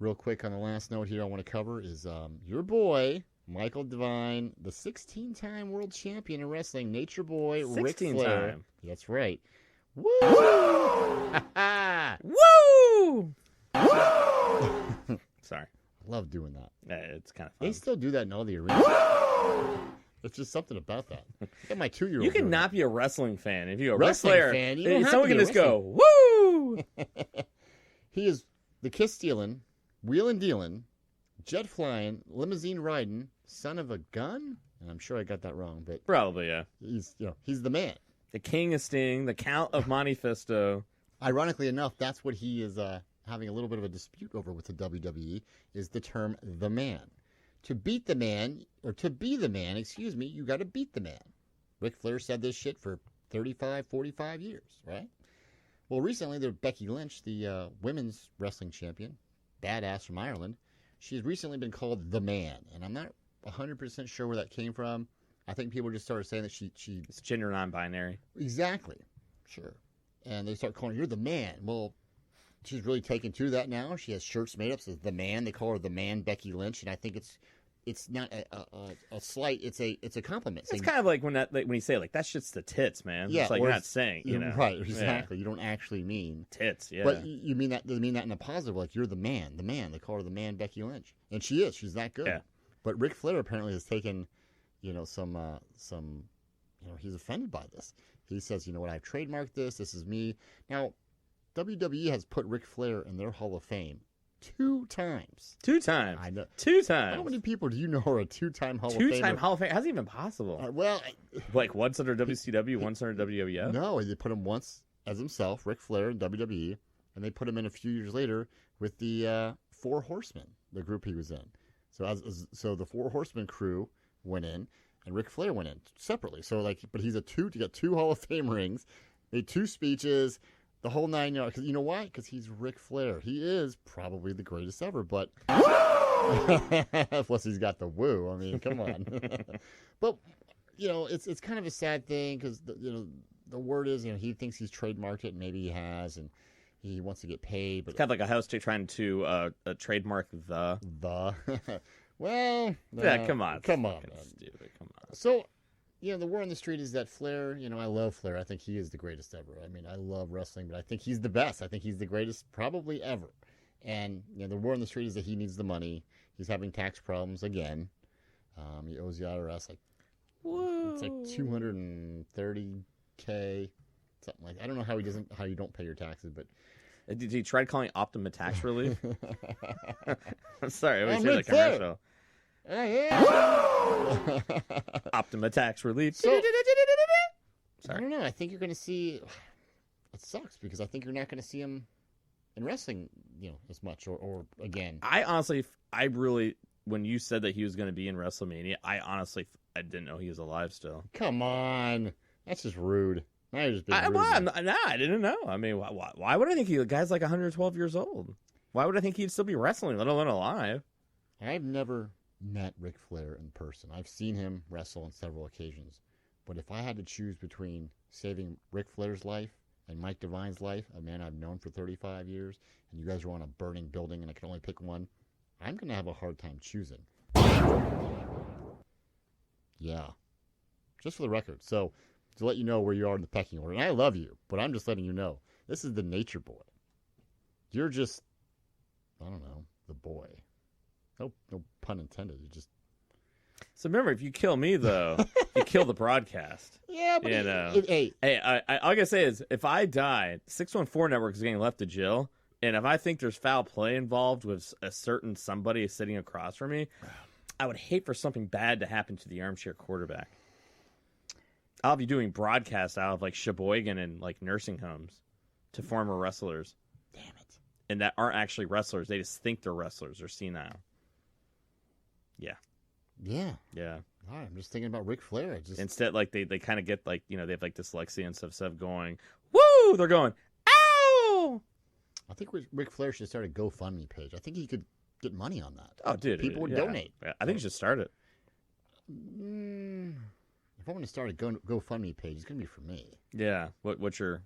Real quick on the last note here I want to cover is your boy, Michael Devine, the 16-time world champion in wrestling, Nature Boy, Ric 16 Flair. time. That's right. Woo! Woo! Sorry. I love doing that. It's kind of fun. They still do that in all the arenas. It's just something about that. Got my 2-year-old. You can not be a wrestling fan if you're a wrestling Ric Flair fan. You don't have someone to can be a just go, woo! He is the kiss stealing, wheeling dealing, jet flying, limousine riding, son of a gun. And I'm sure I got that wrong, but Probably, yeah. he's the man. The King of Sting, the Count of Monte Fisto. Ironically enough, that's what he is having a little bit of a dispute over with the WWE is the term the man. To beat the man, or to be the man, excuse me, you got to beat the man. Ric Flair said this shit for 35, 45 years, right? Well, recently, Becky Lynch, the women's wrestling champion, badass from Ireland, she's recently been called the man, and I'm not 100% sure where that came from. I think people just started saying that she It's gender non-binary. Exactly. Sure. And they start calling her, you're the man. Well, she's really taken to that now. She has shirts made up, says the man. They call her the man, Becky Lynch, and I think it's not a slight, it's a compliment. It's kind of like when you say like that shit's the tits, man. Yeah, it's like you're not saying, Right, exactly. Yeah. You don't actually mean tits, yeah. But you mean that in a positive, like you're the man. They call her the man, Becky Lynch. And she is. She's that good. Yeah. But Ric Flair apparently has taken, some he's offended by this. He says, you know what, I've trademarked this. This is me. Now, WWE has put Ric Flair in their Hall of Fame 2 times. 2 times. I know. 2 times. How many people do you know are a 2-time Hall of Famer? 2-time Hall of Fame? How's it even possible? Like once under WCW, once under WWF? No, they put him once as himself, Ric Flair in WWE, and they put him in a few years later with the 4 Horsemen, the group he was in. So the 4 Horsemen crew went in, and Ric Flair went in separately. So but he's to get 2 Hall of Fame rings, made 2 speeches, the whole 9 yards. Because you know why? Because he's Ric Flair. He is probably the greatest ever, but plus he's got the woo. I mean, come on. But it's kind of a sad thing because the word is he thinks he's trademarked it, and maybe he has, and he wants to get paid. But it's kind of like a host trying to trademark the. Well, yeah, come on, man. Stupid. Come on. So, the word on the street is that Flair. I love Flair. I think he is the greatest ever. I mean, I love wrestling, but I think he's the best. I think he's the greatest probably ever. And the word on the street is that he needs the money. He's having tax problems again. He owes the IRS it's like $230K, something like that. I don't know how you don't pay your taxes, but. Did he try calling Optima Tax Relief? I'm sorry, I always hear Ric that commercial. Optima Tax Relief. So, Sorry. I don't know. I think you're going to see. It sucks because I think you're not going to see him in wrestling, as much or again. I really, when you said that he was going to be in WrestleMania, I didn't know he was alive still. Come on, that's just rude. Now you're just being rude. I didn't know. I mean, why would I think the guy's like 112 years old? Why would I think he'd still be wrestling, let alone alive? I've never met Ric Flair in person. I've seen him wrestle on several occasions. But if I had to choose between saving Ric Flair's life and Mike Devine's life, a man I've known for 35 years, and you guys are on a burning building and I can only pick one, I'm going to have a hard time choosing. Yeah. Just for the record. So, to let you know where you are in the pecking order. And I love you, but I'm just letting you know. This is the Nature Boy. You're just, I don't know, the boy. No pun intended. You just. So remember, if you kill me, though, you kill the broadcast. Yeah, but hey, all I gotta say is, if I die, 614 Network is getting left to jail, and if I think there's foul play involved with a certain somebody sitting across from me, I would hate for something bad to happen to the armchair quarterback. I'll be doing broadcasts out of like Sheboygan and like nursing homes to former wrestlers. Damn it. And that aren't actually wrestlers. They just think they're wrestlers or senile. Yeah. Yeah. Yeah. All right, I'm just thinking about Ric Flair. Instead, like they kind of get like, they have like dyslexia and stuff going, woo! They're going, ow! I think Ric Flair should start a GoFundMe page. I think he could get money on that. Oh, dude. People would donate. Yeah, I think you should start it. If I want to start a GoFundMe page, it's going to be for me. Yeah. What's your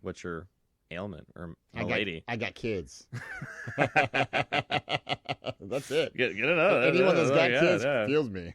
ailment or a lady. I got kids. That's it. Get it out. Anyone that's got kids feels me.